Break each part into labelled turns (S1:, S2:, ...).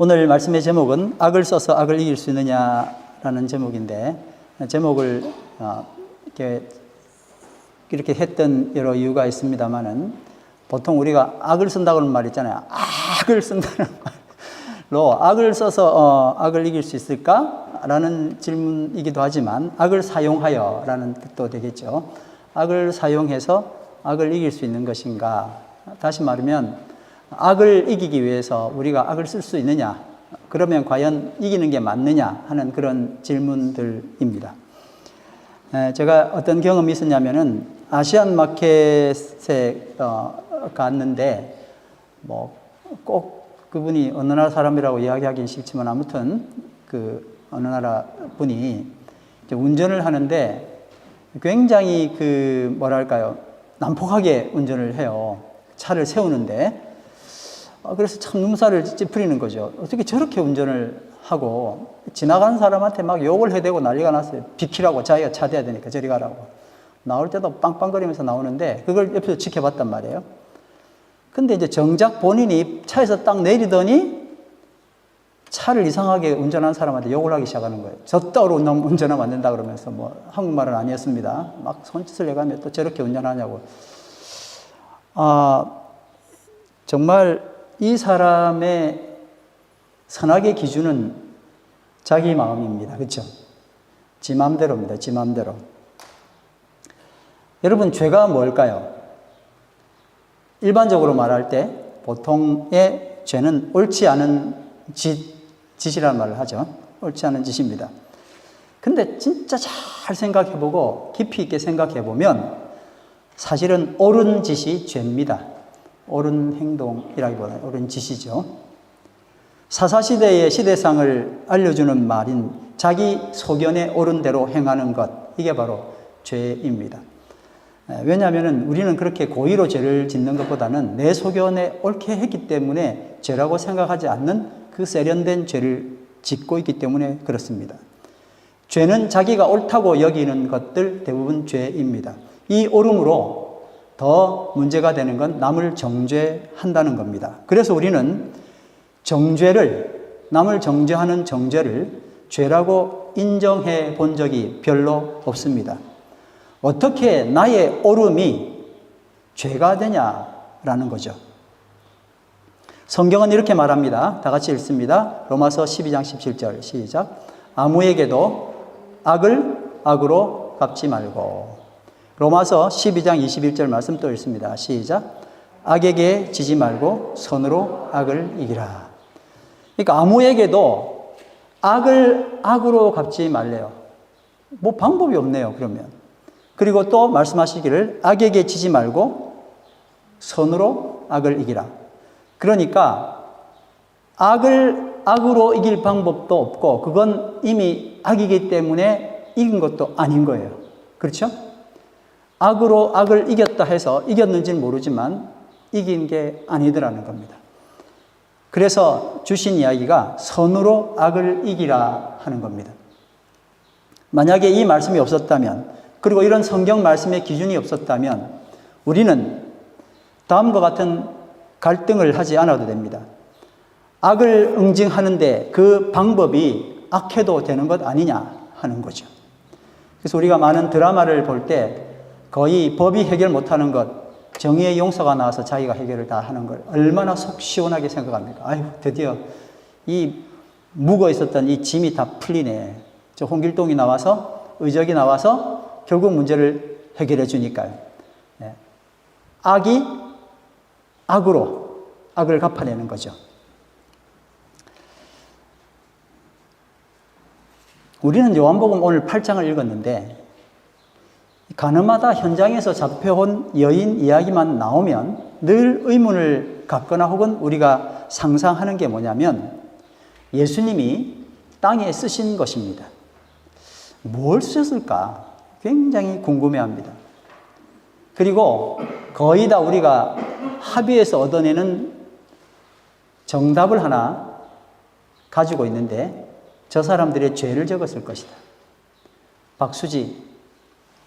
S1: 오늘 말씀의 제목은 악을 써서 악을 이길 수 있느냐라는 제목인데, 제목을 이렇게 했던 여러 이유가 있습니다만은, 보통 우리가 악을 쓴다고 하는 말 있잖아요. 악을 쓴다는 말로 악을 써서 악을 이길 수 있을까라는 질문이기도 하지만, 악을 사용하여 라는 뜻도 되겠죠. 악을 사용해서 악을 이길 수 있는 것인가? 다시 말하면 악을 이기기 위해서 우리가 악을 쓸 수 있느냐? 그러면 과연 이기는 게 맞느냐? 하는 그런 질문들입니다. 제가 어떤 경험이 있었냐면은, 아시안 마켓에 갔는데, 꼭 그분이 어느 나라 사람이라고 이야기하기는 싫지만, 아무튼 그 어느 나라 분이 운전을 하는데 굉장히 난폭하게 운전을 해요. 차를 세우는데. 그래서 참 눈살을 찌푸리는 거죠. 어떻게 저렇게 운전을 하고, 지나가는 사람한테 막 욕을 해대고 난리가 났어요. 비키라고, 자기가 차 대야 되니까 저리 가라고. 나올 때도 빵빵거리면서 나오는데, 그걸 옆에서 지켜봤단 말이에요. 근데 이제 정작 본인이 차에서 딱 내리더니 차를 이상하게 운전하는 사람한테 욕을 하기 시작하는 거예요. 저 따로 운전하면 안 된다 그러면서, 한국말은 아니었습니다. 막 손짓을 해가며 또 저렇게 운전하냐고. 정말 이 사람의 선악의 기준은 자기 마음입니다. 그렇죠? 지 마음대로입니다. 지 마음대로. 여러분, 죄가 뭘까요? 일반적으로 말할 때 보통의 죄는 옳지 않은 짓이라는 말을 하죠. 옳지 않은 짓입니다. 근데 진짜 잘 생각해보고 깊이 있게 생각해보면 사실은 옳은 짓이 죄입니다. 옳은 행동이라기보다는 옳은 짓이죠. 사사시대의 시대상을 알려주는 말인 자기 소견에 옳은 대로 행하는 것, 이게 바로 죄입니다. 왜냐하면 우리는 그렇게 고의로 죄를 짓는 것보다는 내 소견에 옳게 했기 때문에 죄라고 생각하지 않는 그 세련된 죄를 짓고 있기 때문에 그렇습니다. 죄는 자기가 옳다고 여기는 것들 대부분 죄입니다. 이 옳음으로 더 문제가 되는 건 남을 정죄한다는 겁니다. 그래서 우리는 남을 정죄하는 정죄를 죄라고 인정해 본 적이 별로 없습니다. 어떻게 나의 옳음이 죄가 되냐라는 거죠. 성경은 이렇게 말합니다. 다 같이 읽습니다. 로마서 12장 17절 시작. 아무에게도 악을 악으로 갚지 말고. 로마서 12장 21절 말씀 또 읽습니다. 시작. 악에게 지지 말고 선으로 악을 이기라. 그러니까 아무에게도 악을 악으로 갚지 말래요. 방법이 없네요, 그러면. 그리고 또 말씀하시기를 악에게 지지 말고 선으로 악을 이기라. 그러니까 악을 악으로 이길 방법도 없고, 그건 이미 악이기 때문에 이긴 것도 아닌 거예요. 그렇죠? 악으로 악을 이겼다 해서 이겼는지는 모르지만 이긴 게 아니더라는 겁니다. 그래서 주신 이야기가 선으로 악을 이기라 하는 겁니다. 만약에 이 말씀이 없었다면, 그리고 이런 성경 말씀의 기준이 없었다면 우리는 다음과 같은 갈등을 하지 않아도 됩니다. 악을 응징하는데 그 방법이 악해도 되는 것 아니냐 하는 거죠. 그래서 우리가 많은 드라마를 볼 때 거의 법이 해결 못하는 것, 정의의 용서가 나와서 자기가 해결을 다 하는 걸 얼마나 속 시원하게 생각합니까? 아유, 드디어 이 묵어 있었던 이 짐이 다 풀리네. 저 홍길동이 나와서, 의적이 나와서 결국 문제를 해결해 주니까요. 네. 악이 악으로 악을 갚아내는 거죠. 우리는 요한복음 오늘 8장을 읽었는데, 가늠하다 현장에서 잡혀온 여인 이야기만 나오면 늘 의문을 갖거나 혹은 우리가 상상하는 게 뭐냐면, 예수님이 땅에 쓰신 것입니다. 뭘 쓰셨을까? 굉장히 궁금해합니다. 그리고 거의 다 우리가 합의해서 얻어내는 정답을 하나 가지고 있는데, 저 사람들의 죄를 적었을 것이다. 박수지,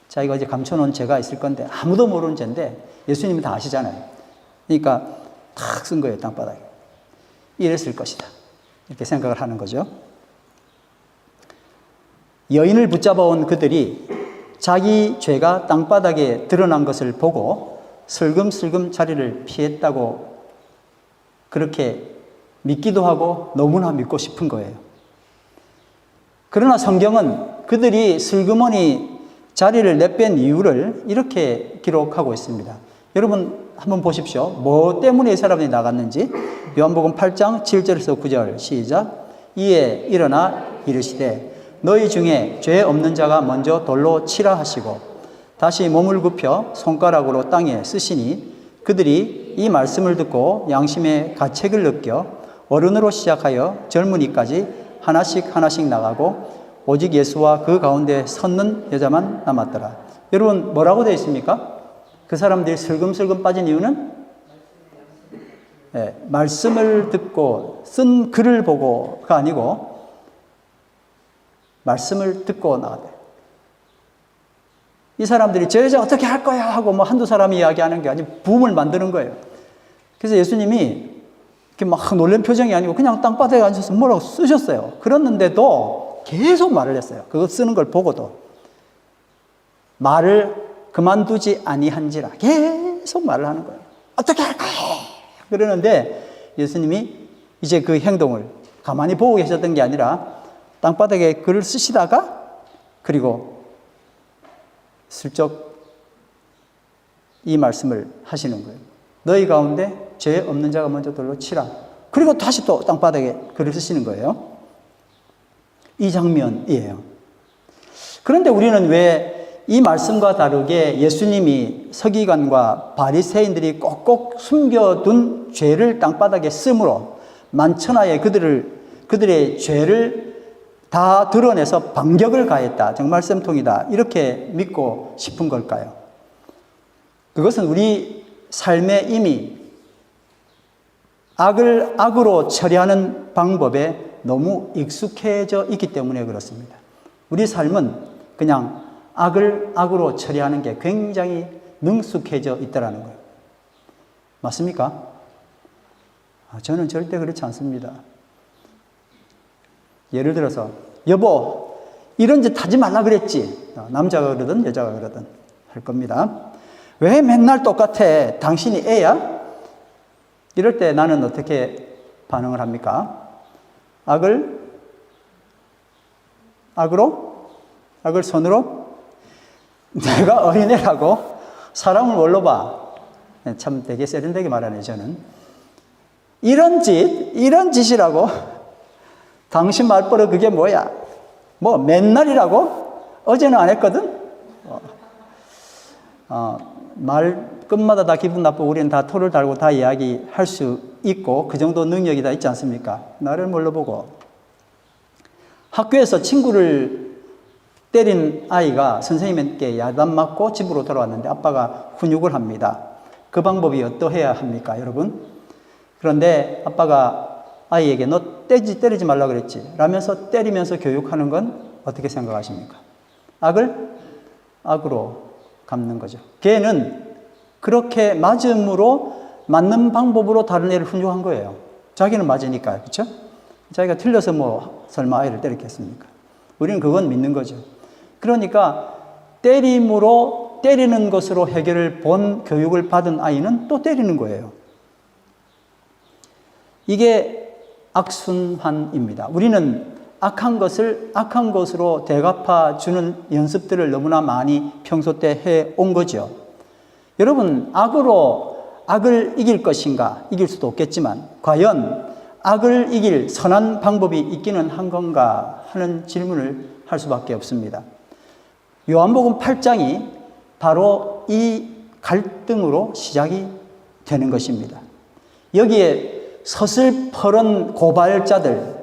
S1: 자기가 이제 감춰놓은 죄가 있을 건데 아무도 모르는 죄인데 예수님은 다 아시잖아요. 그러니까 탁 쓴 거예요, 땅바닥에. 이랬을 것이다. 이렇게 생각을 하는 거죠. 여인을 붙잡아온 그들이 자기 죄가 땅바닥에 드러난 것을 보고 슬금슬금 자리를 피했다고 그렇게 믿기도 하고 너무나 믿고 싶은 거예요. 그러나 성경은 그들이 슬그머니 자리를 내뺀 이유를 이렇게 기록하고 있습니다. 여러분 한번 보십시오. 뭐 때문에 이 사람들이 나갔는지. 요한복음 8장 7절에서 9절 시작. 이에 일어나 이르시되 너희 중에 죄 없는 자가 먼저 돌로 치라 하시고 다시 몸을 굽혀 손가락으로 땅에 쓰시니 그들이 이 말씀을 듣고 양심의 가책을 느껴 어른으로 시작하여 젊은이까지 하나씩 하나씩 나가고 오직 예수와 그 가운데 섰는 여자만 남았더라. 여러분 뭐라고 되어 있습니까? 그 사람들이 슬금슬금 빠진 이유는 말씀을 듣고 쓴 글을 보고가 아니고 말씀을 듣고 나가대. 이 사람들이 저 여자 어떻게 할 거야 하고 뭐 한두 사람이 이야기하는 게 아니고 붐을 만드는 거예요. 그래서 예수님이 이렇게 막 놀란 표정이 아니고 그냥 땅바닥에 앉아서 뭐라고 쓰셨어요. 그랬는데도 계속 말을 했어요. 그거 쓰는 걸 보고도 말을 그만두지 아니한지라 계속 말을 하는 거예요. 어떻게 할 거야? 그러는데 예수님이 이제 그 행동을 가만히 보고 계셨던 게 아니라 땅바닥에 글을 쓰시다가 그리고 슬쩍 이 말씀을 하시는 거예요. 너희 가운데 죄 없는 자가 먼저 돌로 치라. 그리고 다시 또 땅바닥에 글을 쓰시는 거예요. 이 장면이에요. 그런데 우리는 왜 이 말씀과 다르게 예수님이 서기관과 바리새인들이 꼭꼭 숨겨둔 죄를 땅바닥에 쓰므로 만천하에 그들의 죄를 다 드러내서 반격을 가했다. 정말 쌤통이다. 이렇게 믿고 싶은 걸까요? 그것은 우리 삶에 이미 악을 악으로 처리하는 방법에 너무 익숙해져 있기 때문에 그렇습니다. 우리 삶은 그냥 악을 악으로 처리하는 게 굉장히 능숙해져 있다는 거예요. 맞습니까? 저는 절대 그렇지 않습니다. 예를 들어서 여보 이런 짓 하지 말라 그랬지. 남자가 그러든 여자가 그러든 할 겁니다. 왜 맨날 똑같아? 당신이 애야? 이럴 때 나는 어떻게 반응을 합니까? 악을 악으로? 악을 손으로? 내가 어린애라고? 사람을 뭘로 봐? 참 되게 세련되게 말하네 저는. 이런 짓이라고? 당신 말버릇 그게 뭐야? 뭐 맨날이라고? 어제는 안 했거든? 말 끝마다 다 기분 나쁘고 우리는 다 토를 달고 다 이야기할 수 있고 그 정도 능력이 다 있지 않습니까? 나를 뭘로 보고? 학교에서 친구를 때린 아이가 선생님께 야단 맞고 집으로 돌아왔는데 아빠가 훈육을 합니다. 그 방법이 어떠해야 합니까, 여러분? 그런데 아빠가 아이에게 너 때리지 말라 그랬지 라면서 때리면서 교육하는 건 어떻게 생각하십니까? 악을 악으로 갚는 거죠. 걔는 그렇게 맞음으로 맞는 방법으로 다른 애를 훈육한 거예요. 자기는 맞으니까, 그렇죠? 자기가 틀려서 뭐 설마 아이를 때렸겠습니까? 우리는 그건 믿는 거죠. 그러니까 때림으로 때리는 것으로 해결을 본 교육을 받은 아이는 또 때리는 거예요. 이게 악순환입니다. 우리는 악한 것을 악한 것으로 되갚아 주는 연습들을 너무나 많이 평소 때 해온 거죠. 여러분, 악을 이길 것인가? 이길 수도 없겠지만 과연 악을 이길 선한 방법이 있기는 한 건가 하는 질문을 할 수밖에 없습니다. 요한복음 8장이 바로 이 갈등으로 시작이 되는 것입니다. 여기에 서슬퍼런 고발자들,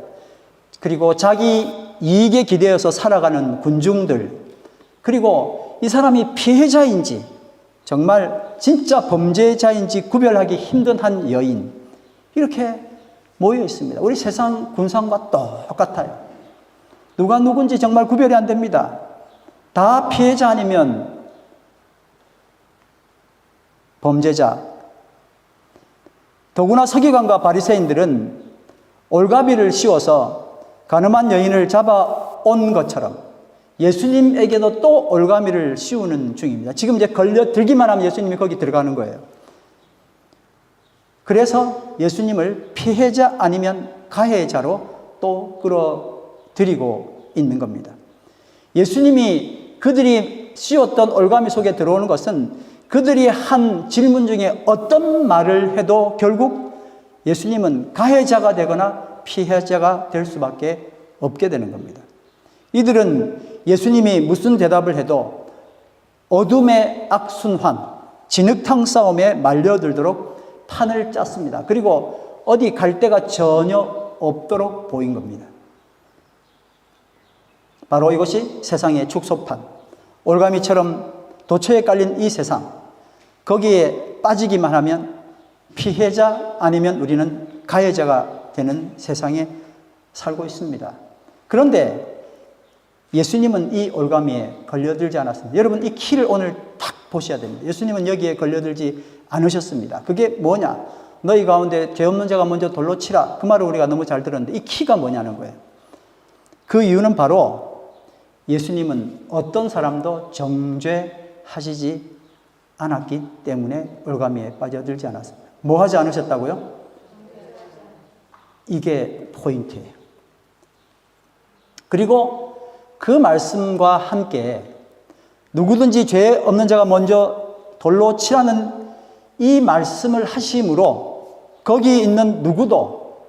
S1: 그리고 자기 이익에 기대어서 살아가는 군중들, 그리고 이 사람이 피해자인지 정말 진짜 범죄자인지 구별하기 힘든 한 여인, 이렇게 모여 있습니다. 우리 세상 군상과 똑같아요. 누가 누군지 정말 구별이 안 됩니다. 다 피해자 아니면 범죄자. 더구나 서기관과 바리새인들은 올가미를 씌워서 가늠한 여인을 잡아온 것처럼 예수님에게도 또 올가미를 씌우는 중입니다. 지금 이제 걸려들기만 하면 예수님이 거기 들어가는 거예요. 그래서 예수님을 피해자 아니면 가해자로 또 끌어들이고 있는 겁니다. 예수님이 그들이 씌웠던 올가미 속에 들어오는 것은 그들이 한 질문 중에 어떤 말을 해도 결국 예수님은 가해자가 되거나 피해자가 될 수밖에 없게 되는 겁니다. 이들은 예수님이 무슨 대답을 해도 어둠의 악순환, 진흙탕 싸움에 말려들도록 판을 짰습니다. 그리고 어디 갈 데가 전혀 없도록 보인 겁니다. 바로 이것이 세상의 축소판, 올가미처럼 도처에 깔린 이 세상, 거기에 빠지기만 하면 피해자 아니면 우리는 가해자가 되는 세상에 살고 있습니다. 그런데 예수님은 이 올가미에 걸려들지 않았습니다. 여러분, 이 키를 오늘 딱 보셔야 됩니다. 예수님은 여기에 걸려들지 않으셨습니다. 그게 뭐냐? 너희 가운데 죄 없는 자가 먼저 돌로 치라. 그 말을 우리가 너무 잘 들었는데 이 키가 뭐냐는 거예요. 그 이유는 바로 예수님은 어떤 사람도 정죄하시지 않았기 때문에 올가미에 빠져들지 않았습니다. 뭐 하지 않으셨다고요? 이게 포인트예요. 그리고 그 말씀과 함께 누구든지 죄 없는 자가 먼저 돌로 치라는 이 말씀을 하심으로 거기 있는 누구도,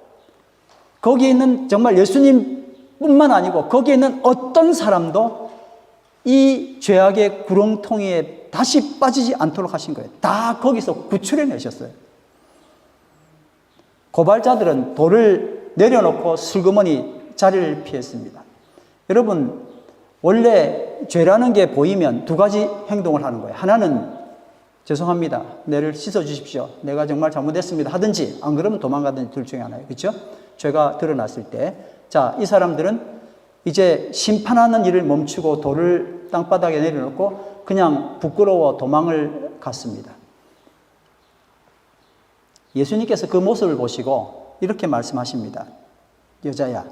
S1: 거기 있는 정말 예수님뿐만 아니고 거기에 있는 어떤 사람도 이 죄악의 구렁텅이에 다시 빠지지 않도록 하신 거예요. 다 거기서 구출해내셨어요. 고발자들은 돌을 내려놓고 슬그머니 자리를 피했습니다. 여러분, 원래 죄라는 게 보이면 두 가지 행동을 하는 거예요. 하나는 죄송합니다, 내를 씻어주십시오, 내가 정말 잘못했습니다 하든지, 안 그러면 도망가든지 둘 중에 하나예요. 그렇죠? 죄가 드러났을 때, 자, 이 사람들은 이제 심판하는 일을 멈추고 돌을 땅바닥에 내려놓고 그냥 부끄러워 도망을 갔습니다. 예수님께서 그 모습을 보시고 이렇게 말씀하십니다. 여자야,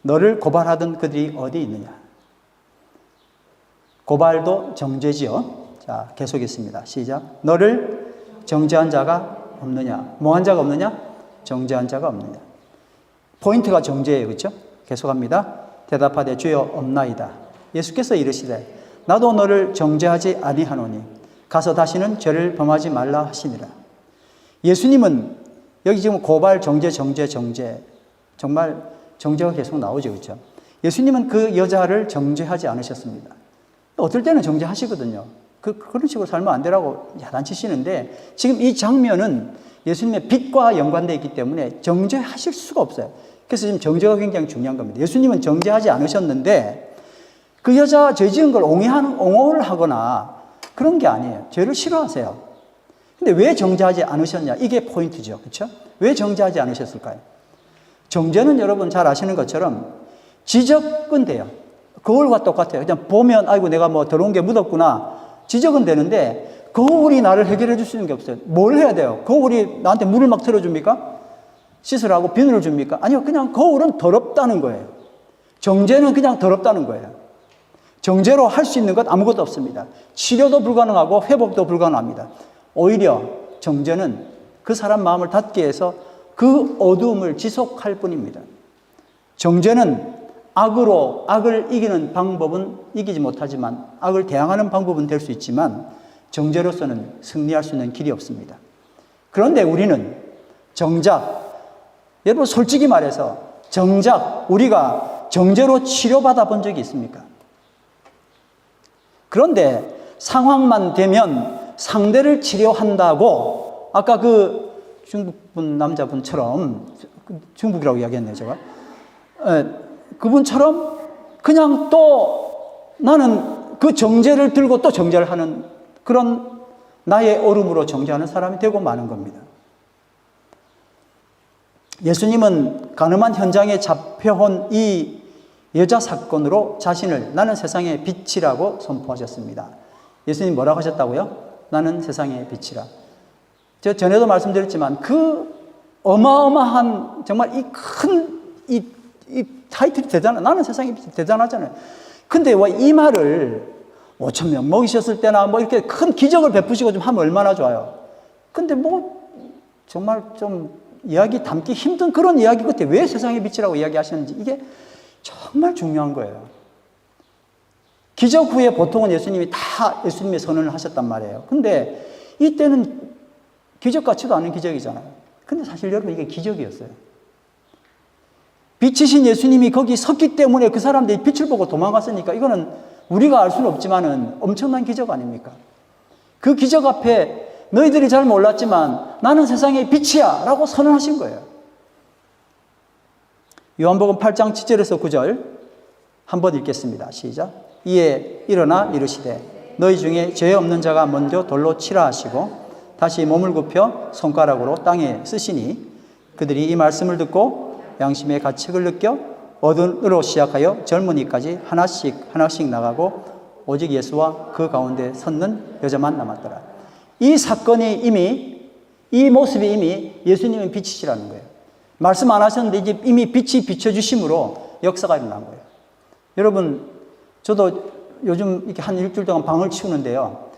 S1: 너를 고발하던 그들이 어디 있느냐? 고발도 정죄지요. 자, 계속했습니다. 시작. 너를 정죄한 자가 없느냐? 뭐 한 자가 없느냐? 정죄한 자가 없느냐? 포인트가 정죄예요. 그렇죠? 계속합니다. 대답하되 주여 없나이다. 예수께서 이르시되 나도 너를 정죄하지 아니하노니 가서 다시는 죄를 범하지 말라 하시니라. 예수님은 여기 지금 고발, 정죄 정말 정죄가 계속 나오죠. 그렇죠? 예수님은 그 여자를 정죄하지 않으셨습니다. 어떨 때는 정죄하시거든요. 그런 식으로 살면 안 되라고 야단치시는데 지금 이 장면은 예수님의 빛과 연관되어 있기 때문에 정죄하실 수가 없어요. 그래서 지금 정죄가 굉장히 중요한 겁니다. 예수님은 정죄하지 않으셨는데 그 여자 죄 지은 걸 옹호를 하거나 그런 게 아니에요. 죄를 싫어하세요. 근데 왜 정죄하지 않으셨냐? 이게 포인트죠. 그렇죠? 왜 정죄하지 않으셨을까요? 정죄는 여러분 잘 아시는 것처럼 지적은 돼요. 거울과 똑같아요. 그냥 보면 아이고 내가 뭐 더러운 게 묻었구나. 지적은 되는데 거울이 나를 해결해 줄 수 있는 게 없어요. 뭘 해야 돼요? 거울이 나한테 물을 막 틀어줍니까? 씻으라고 비누를 줍니까? 아니요. 그냥 거울은 더럽다는 거예요. 정죄는 그냥 더럽다는 거예요. 정죄로 할 수 있는 것 아무것도 없습니다. 치료도 불가능하고 회복도 불가능합니다. 오히려 정죄는 그 사람 마음을 닫게 해서 그 어두움을 지속할 뿐입니다. 정죄는 악을 이기는 방법은 이기지 못하지만 악을 대항하는 방법은 될 수 있지만 정죄로서는 승리할 수 있는 길이 없습니다. 그런데 우리는 여러분 솔직히 말해서 정작 우리가 정죄로 치료받아 본 적이 있습니까? 그런데 상황만 되면 상대를 치료한다고 아까 그 중국분 남자분처럼 중국이라고 이야기했네요 제가 그분처럼 그냥 또 나는 그 정죄를 들고 또 정죄를 하는 그런 나의 얼음으로 정죄하는 사람이 되고 마는 겁니다. 예수님은 가늠한 현장에 잡혀온 이 여자 사건으로 자신을 나는 세상의 빛이라고 선포하셨습니다. 예수님 뭐라고 하셨다고요? 나는 세상의 빛이라. 제가 전에도 말씀드렸지만 그 어마어마한 정말 이 타이틀이 대단한, 나는 세상에 대단하잖아요. 근데 왜 이 말을 5천 명 먹이셨을 때나 뭐 이렇게 큰 기적을 베푸시고 좀 하면 얼마나 좋아요. 근데 뭐 정말 좀 이야기 담기 힘든 그런 이야기 끝에 왜 세상의 빛이라고 이야기하셨는지 이게 정말 중요한 거예요. 기적 후에 보통은 예수님이 다 예수님의 선언을 하셨단 말이에요. 근데 이때는 기적 같지도 않은 기적이잖아요. 근데 사실 여러분 이게 기적이었어요. 빛이신 예수님이 거기 섰기 때문에 그 사람들이 빛을 보고 도망갔으니까 이거는 우리가 알 수는 없지만은 엄청난 기적 아닙니까? 그 기적 앞에 너희들이 잘 몰랐지만 나는 세상의 빛이야 라고 선언하신 거예요. 요한복음 8장 7절에서 9절 한번 읽겠습니다. 시작. 이에 일어나 이르시되 너희 중에 죄 없는 자가 먼저 돌로 치라 하시고 다시 몸을 굽혀 손가락으로 땅에 쓰시니 그들이 이 말씀을 듣고 양심의 가책을 느껴 어른으로 시작하여 젊은이까지 하나씩 나가고 오직 예수와 그 가운데 섰는 여자만 남았더라. 이 사건이 이미, 이 모습이 이미 예수님의 빛이시라는 거예요. 말씀 안 하셨는데 이제 이미 빛이 비춰주심으로 역사가 일어난 거예요. 여러분, 저도 요즘 이렇게 한 일주일 동안 방을 치우는데요.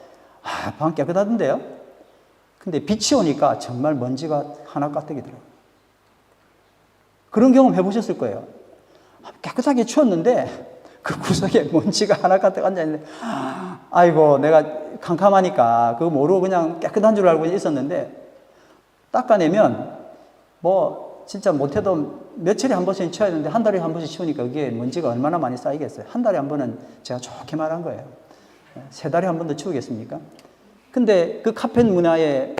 S1: 방 깨끗하던데요? 근데 빛이 오니까 정말 먼지가 하나 가득이더라고요. 그런 경험 해보셨을 거예요. 깨끗하게 치웠는데 그 구석에 먼지가 하나 가득 앉아있는데 아이고 내가 캄캄하니까 그거 모르고 그냥 깨끗한 줄 알고 있었는데 닦아내면 뭐 진짜 못해도 며칠에 한 번씩 치워야 되는데 한 달에 한 번씩 치우니까 그게 먼지가 얼마나 많이 쌓이겠어요. 한 달에 한 번은 제가 좋게 말한 거예요. 3달에 한 번 더 치우겠습니까? 근데 그 카펫 문화에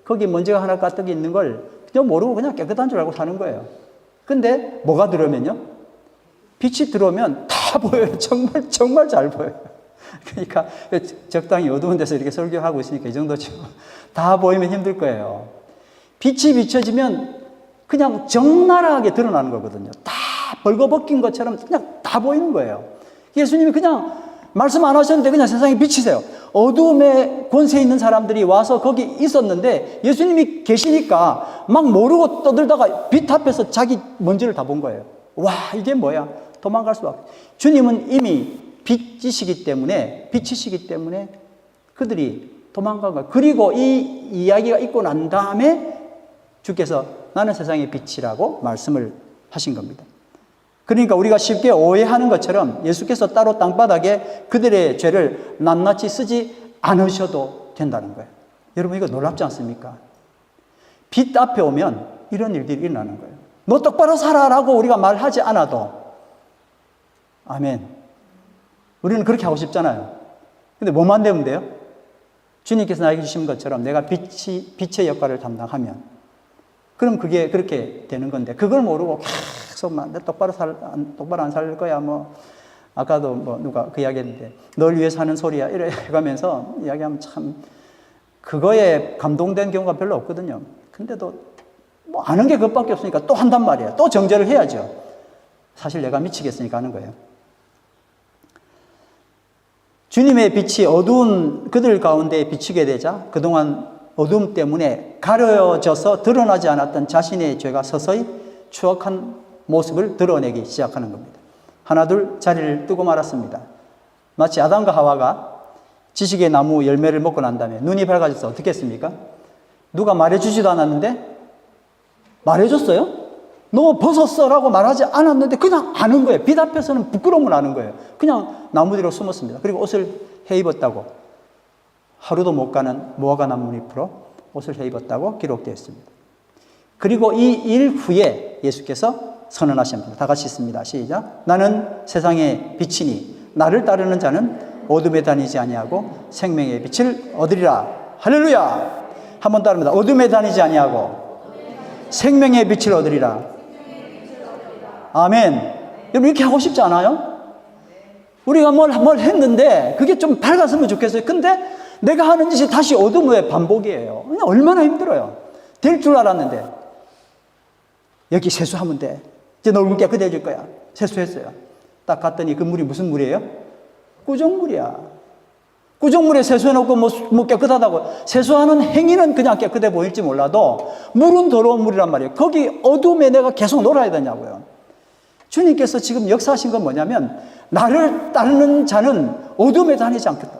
S1: 거기 먼지가 하나 가득 있는 걸 그냥 모르고 그냥 깨끗한 줄 알고 사는 거예요. 근데 뭐가 들어오면요? 빛이 들어오면 다 보여요. 정말 잘 보여요. 그러니까 적당히 어두운 데서 이렇게 설교하고 있으니까 이 정도죠. 다 보이면 힘들 거예요. 빛이 비춰지면 그냥 적나라하게 드러나는 거거든요. 다 벌거벗긴 것처럼 그냥 다 보이는 거예요. 예수님이 그냥 말씀 안 하셨는데 그냥 세상에 비치세요. 어두움에 권세 있는 사람들이 와서 거기 있었는데 예수님이 계시니까 막 모르고 떠들다가 빛 앞에서 자기 먼지를 다 본 거예요. 와, 이게 뭐야? 도망갈 수밖에. 주님은 이미 빛이시기 때문에 그들이 도망간 거예요. 그리고 이 이야기가 있고 난 다음에 주께서 나는 세상의 빛이라고 말씀을 하신 겁니다. 그러니까 우리가 쉽게 오해하는 것처럼 예수께서 따로 땅바닥에 그들의 죄를 낱낱이 쓰지 않으셔도 된다는 거예요. 여러분 이거 놀랍지 않습니까? 빛 앞에 오면 이런 일들이 일어나는 거예요. 너 똑바로 살아라고 우리가 말하지 않아도 아멘. 우리는 그렇게 하고 싶잖아요. 근데 뭐만 되면 돼요? 주님께서 나에게 주신 것처럼 내가 빛의 역할을 담당하면 그럼 그게 그렇게 되는 건데 그걸 모르고 계속 내 똑바로 안 살 거야 뭐 아까도 뭐 누가 그 이야기했는데 널 위해서 하는 소리야 이래 가면서 이야기하면 참 그거에 감동된 경우가 별로 없거든요. 근데도 뭐 아는 게 그것밖에 없으니까 또 한단 말이에요. 또 정죄를 해야죠. 사실 내가 미치겠으니까 하는 거예요. 주님의 빛이 어두운 그들 가운데 비추게 되자 그동안 어둠 때문에 가려져서 드러나지 않았던 자신의 죄가 서서히 추악한 모습을 드러내기 시작하는 겁니다. 하나둘 자리를 뜨고 말았습니다. 마치 아담과 하와가 지식의 나무 열매를 먹고 난 다음에 눈이 밝아져서 어떻게 했습니까? 누가 말해주지도 않았는데 말해줬어요? 너 벗었어 라고 말하지 않았는데 그냥 아는 거예요. 빛 앞에서는 부끄러움을 아는 거예요. 그냥 나무 뒤로 숨었습니다. 그리고 옷을 헤입었다고 하루도 못 가는 무화과 나뭇잎으로 옷을 헤입었다고 기록되어 있습니다. 그리고 이 일 후에 예수께서 선언하십니다. 다 같이 있습니다. 시작. 나는 세상의 빛이니 나를 따르는 자는 어둠에 다니지 아니하고 생명의 빛을 얻으리라. 할렐루야. 한 번 따릅니다. 어둠에 다니지 아니하고 생명의 빛을 얻으리라. 아멘. 여러분 이렇게 하고 싶지 않아요? 우리가 뭘 했는데 그게 좀 밝았으면 좋겠어요. 근데 내가 하는 짓이 다시 어둠의 반복이에요. 얼마나 힘들어요. 될 줄 알았는데 여기 세수하면 돼. 이제 너 얼굴 깨끗해질 거야. 세수했어요. 딱 갔더니 그 물이 무슨 물이에요? 꾸정물이야. 구정물에 세수해놓고 뭐 깨끗하다고. 세수하는 행위는 그냥 깨끗해 보일지 몰라도 물은 더러운 물이란 말이에요. 거기 어둠에 내가 계속 놀아야 되냐고요. 주님께서 지금 역사하신 건 뭐냐면 나를 따르는 자는 어둠에 다니지 않겠다.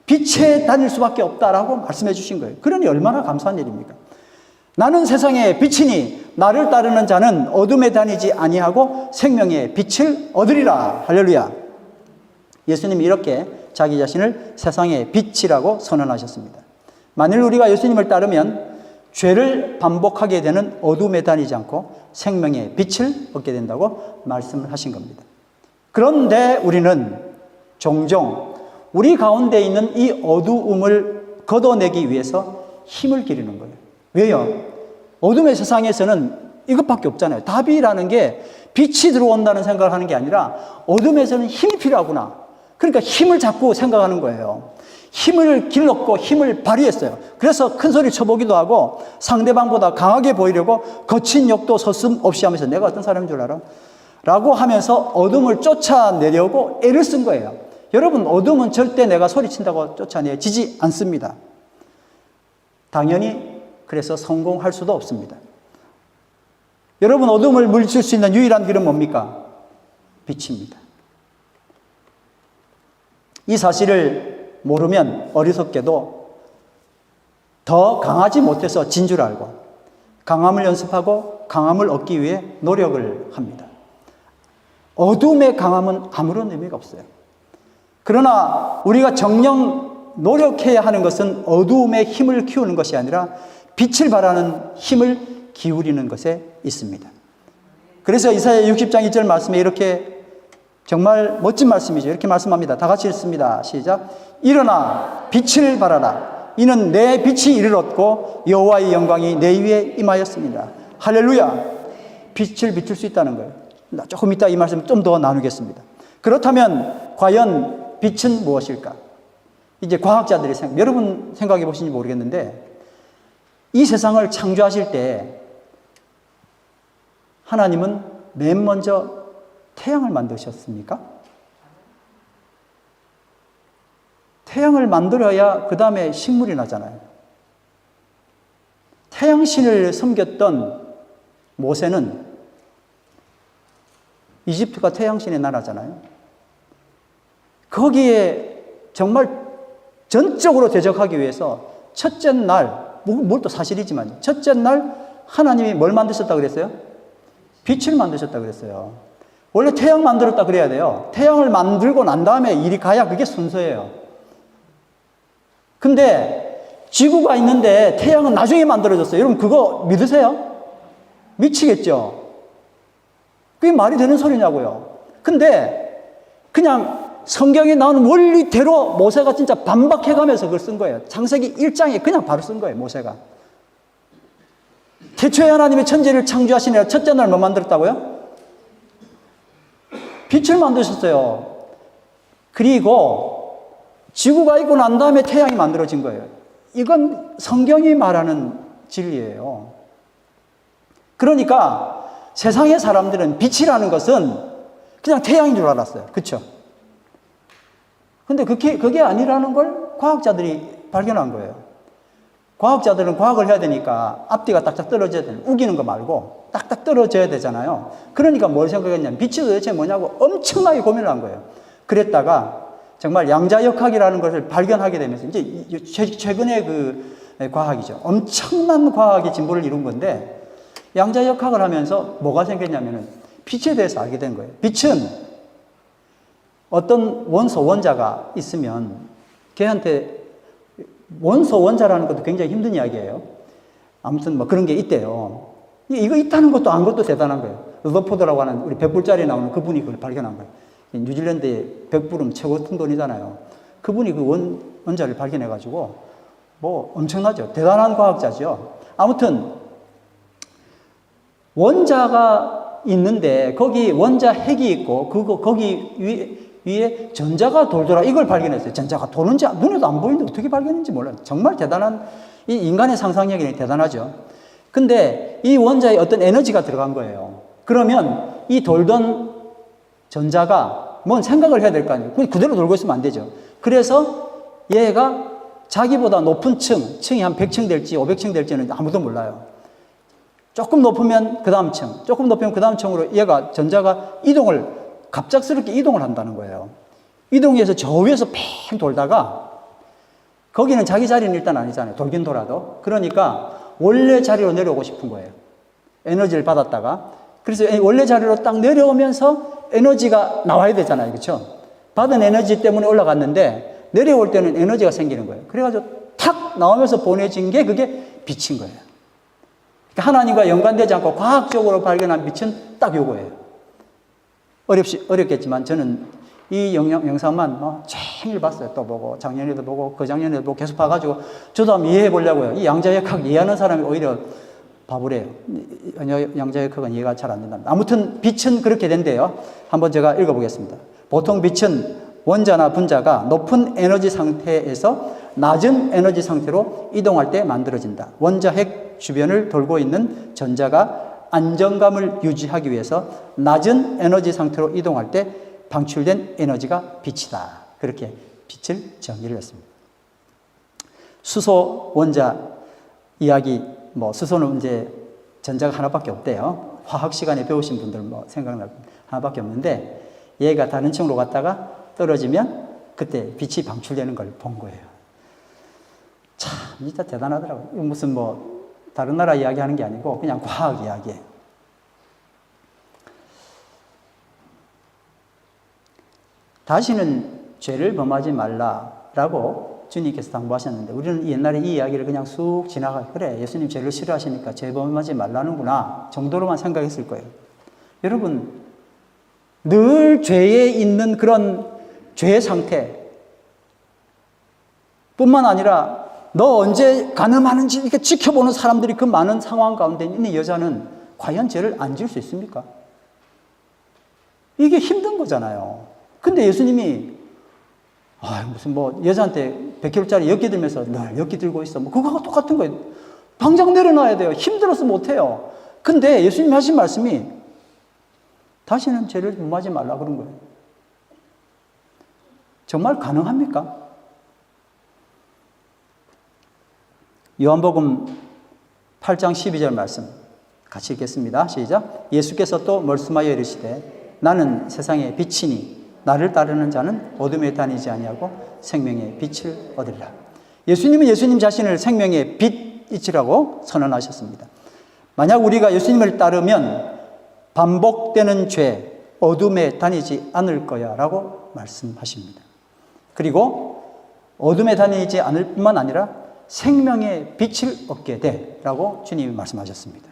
S1: 빛에 다닐 수밖에 없다라고 말씀해 주신 거예요. 그러니 얼마나 감사한 일입니까? 나는 세상의 빛이니 나를 따르는 자는 어둠에 다니지 아니하고 생명의 빛을 얻으리라. 할렐루야. 예수님이 이렇게 자기 자신을 세상의 빛이라고 선언하셨습니다. 만일 우리가 예수님을 따르면 죄를 반복하게 되는 어둠에 다니지 않고 생명의 빛을 얻게 된다고 말씀을 하신 겁니다. 그런데 우리는 종종 우리 가운데 있는 이 어두움을 걷어내기 위해서 힘을 기르는 거예요. 왜요? 어둠의 세상에서는 이것밖에 없잖아요. 답이라는 게 빛이 들어온다는 생각을 하는 게 아니라 어둠에서는 힘이 필요하구나. 그러니까 힘을 자꾸 생각하는 거예요. 힘을 길렀고 힘을 발휘했어요. 그래서 큰 소리 쳐보기도 하고 상대방보다 강하게 보이려고 거친 욕도 서슴없이 하면서 내가 어떤 사람인 줄 알아? 라고 하면서 어둠을 쫓아내려고 애를 쓴 거예요. 여러분, 어둠은 절대 내가 소리친다고 쫓아내지지 않습니다. 당연히 그래서 성공할 수도 없습니다. 여러분, 어둠을 물리칠 수 있는 유일한 길은 뭡니까? 빛입니다. 이 사실을 모르면 어리석게도 더 강하지 못해서 진 줄 알고 강함을 연습하고 강함을 얻기 위해 노력을 합니다. 어둠의 강함은 아무런 의미가 없어요. 그러나 우리가 정녕 노력해야 하는 것은 어두움의 힘을 키우는 것이 아니라 빛을 발하는 힘을 기울이는 것에 있습니다. 그래서 이사야 60장 2절 말씀에 이렇게 정말 멋진 말씀이죠. 이렇게 말씀합니다. 다 같이 읽습니다. 시작. 일어나 빛을 발하라. 이는 내 빛이 이를 얻고 여호와의 영광이 내 위에 임하였습니다. 할렐루야. 빛을 비출 수 있다는 거예요. 조금 이따 이 말씀 좀 더 나누겠습니다. 그렇다면 과연 빛은 무엇일까? 이제 과학자들이 여러분 생각해 보시는지 모르겠는데 이 세상을 창조하실 때 하나님은 맨 먼저 태양을 만드셨습니까? 태양을 만들어야 그 다음에 식물이 나잖아요. 태양신을 섬겼던 모세는 이집트가 태양신의 나라잖아요. 거기에 정말 전적으로 대적하기 위해서 첫째 날, 뭘 또 사실이지만 첫째 날 하나님이 뭘 만드셨다 그랬어요? 빛을 만드셨다 그랬어요. 원래 태양 만들었다 그래야 돼요. 태양을 만들고 난 다음에 일이 가야 그게 순서예요. 근데 지구가 있는데 태양은 나중에 만들어졌어요. 여러분 그거 믿으세요? 미치겠죠? 그게 말이 되는 소리냐고요. 근데 그냥 성경에 나오는 원리대로 모세가 진짜 반박해가면서 그걸 쓴 거예요. 창세기 1장에 그냥 바로 쓴 거예요, 모세가. 태초에 하나님의 천지를 창조하시니라 첫째 날 뭐 만들었다고요? 빛을 만드셨어요. 그리고 지구가 있고 난 다음에 태양이 만들어진 거예요. 이건 성경이 말하는 진리예요. 그러니까 세상의 사람들은 빛이라는 것은 그냥 태양인 줄 알았어요. 그렇죠? 근데 그게 아니라는 걸 과학자들이 발견한 거예요. 과학자들은 과학을 해야 되니까 앞뒤가 딱딱 떨어져야 되는, 우기는 거 말고 딱딱 떨어져야 되잖아요. 그러니까 뭘 생각했냐면 빛이 도대체 뭐냐고 엄청나게 고민을 한 거예요. 그랬다가 정말 양자역학이라는 것을 발견하게 되면서 이제 최근에 그 과학이죠. 엄청난 과학의 진보를 이룬 건데 양자역학을 하면서 뭐가 생겼냐면은 빛에 대해서 알게 된 거예요. 빛은 어떤 원소, 원자가 있으면 걔한테 원소, 원자라는 것도 굉장히 힘든 이야기예요. 아무튼 뭐 그런 게 있대요. 이거 있다는 것도 안 것도 대단한 거예요. 러더포드라고 하는 우리 100불짜리 나오는 그분이 그걸 발견한 거예요. 뉴질랜드에 100불은 최고 큰 돈이잖아요. 그분이 그 원자를 발견해가지고 뭐 엄청나죠. 대단한 과학자죠. 아무튼 원자가 있는데 거기 원자 핵이 있고 거기 위에 전자가 돌더라. 이걸 발견했어요. 전자가 도는지 눈에도 안 보이는데 어떻게 발견했는지 몰라요. 정말 대단한, 이 인간의 상상력이 대단하죠. 근데 이 원자에 어떤 에너지가 들어간 거예요. 그러면 이 돌던 전자가 뭔 생각을 해야 될 거 아니에요. 그대로 돌고 있으면 안 되죠. 그래서 얘가 자기보다 높은 층이 한 100층 될지 500층 될지는 아무도 몰라요. 조금 높으면 그 다음 층, 조금 높으면 그 다음 층으로 얘가 전자가 갑작스럽게 이동을 한다는 거예요. 이동해서 저 위에서 팽 돌다가 거기는 자기 자리는 일단 아니잖아요. 돌긴 돌아도. 그러니까 원래 자리로 내려오고 싶은 거예요. 에너지를 받았다가. 그래서 원래 자리로 딱 내려오면서 에너지가 나와야 되잖아요. 그렇죠? 받은 에너지 때문에 올라갔는데 내려올 때는 에너지가 생기는 거예요. 그래가지고 탁 나오면서 보내진 게 그게 빛인 거예요. 그러니까 하나님과 연관되지 않고 과학적으로 발견한 빛은 딱 요거예요. 어렵겠지만 저는 이 영상만 종일 봤어요. 또 보고 작년에도 보고 그작년에도 보고 계속 봐가지고 저도 한번 이해해 보려고요. 이 양자역학 이해하는 사람이 오히려 바보래요. 양자역학은 이해가 잘 안 된답니다. 아무튼 빛은 그렇게 된대요. 한번 제가 읽어보겠습니다. 보통 빛은 원자나 분자가 높은 에너지 상태에서 낮은 에너지 상태로 이동할 때 만들어진다. 원자 핵 주변을 돌고 있는 전자가 안정감을 유지하기 위해서 낮은 에너지 상태로 이동할 때 방출된 에너지가 빛이다. 그렇게 빛을 정의를 했습니다. 수소 원자 이야기, 수소는 이제 전자가 하나밖에 없대요. 화학 시간에 배우신 분들 생각날 하나밖에 없는데 얘가 다른 층으로 갔다가 떨어지면 그때 빛이 방출되는 걸 본 거예요. 참, 진짜 대단하더라고요. 무슨 다른 나라 이야기 하는 게 아니고 그냥 과학 이야기예요. 다시는 죄를 범하지 말라라고 주님께서 당부하셨는데 우리는 옛날에 이 이야기를 그냥 쑥 그래, 예수님 죄를 싫어하시니까 죄 범하지 말라는구나 정도로만 생각했을 거예요. 여러분, 늘 죄에 있는 그런 죄의 상태 뿐만 아니라 너 언제 간음하는지 이렇게 지켜보는 사람들이 그 많은 상황 가운데 있는 여자는 과연 죄를 안 지을 수 있습니까? 이게 힘든 거잖아요. 근데 예수님이 무슨 여자한테 100kg짜리 엿기 들면서 늘 엿기 들고 있어. 그거하고 똑같은 거예요. 당장 내려놔야 돼요. 힘들어서 못해요. 근데 예수님이 하신 말씀이 다시는 죄를 범하지 말라 그런 거예요. 정말 가능합니까? 요한복음 8장 12절 말씀 같이 읽겠습니다. 시작. 예수께서 또 말씀하여 이르시되 나는 세상의 빛이니 나를 따르는 자는 어둠에 다니지 아니하고 생명의 빛을 얻으리라. 예수님은 예수님 자신을 생명의 빛이라고 선언하셨습니다. 만약 우리가 예수님을 따르면 반복되는 죄, 어둠에 다니지 않을 거야 라고 말씀하십니다. 그리고 어둠에 다니지 않을 뿐만 아니라 생명의 빛을 얻게 돼 라고 주님이 말씀하셨습니다.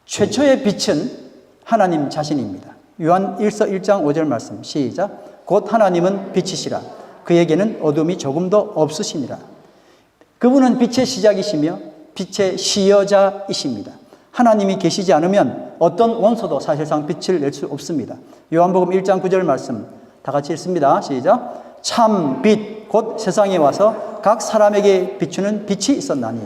S1: 최초의 빛은 하나님 자신입니다. 요한 1서 1장 5절 말씀 시작. 곧 하나님은 빛이시라. 그에게는 어둠이 조금도 없으시니라. 그분은 빛의 시작이시며 빛의 시여자이십니다. 하나님이 계시지 않으면 어떤 원소도 사실상 빛을 낼 수 없습니다. 요한복음 1장 9절 말씀 다 같이 읽습니다. 시작. 참 빛 곧 세상에 와서 각 사람에게 비추는 빛이 있었나니.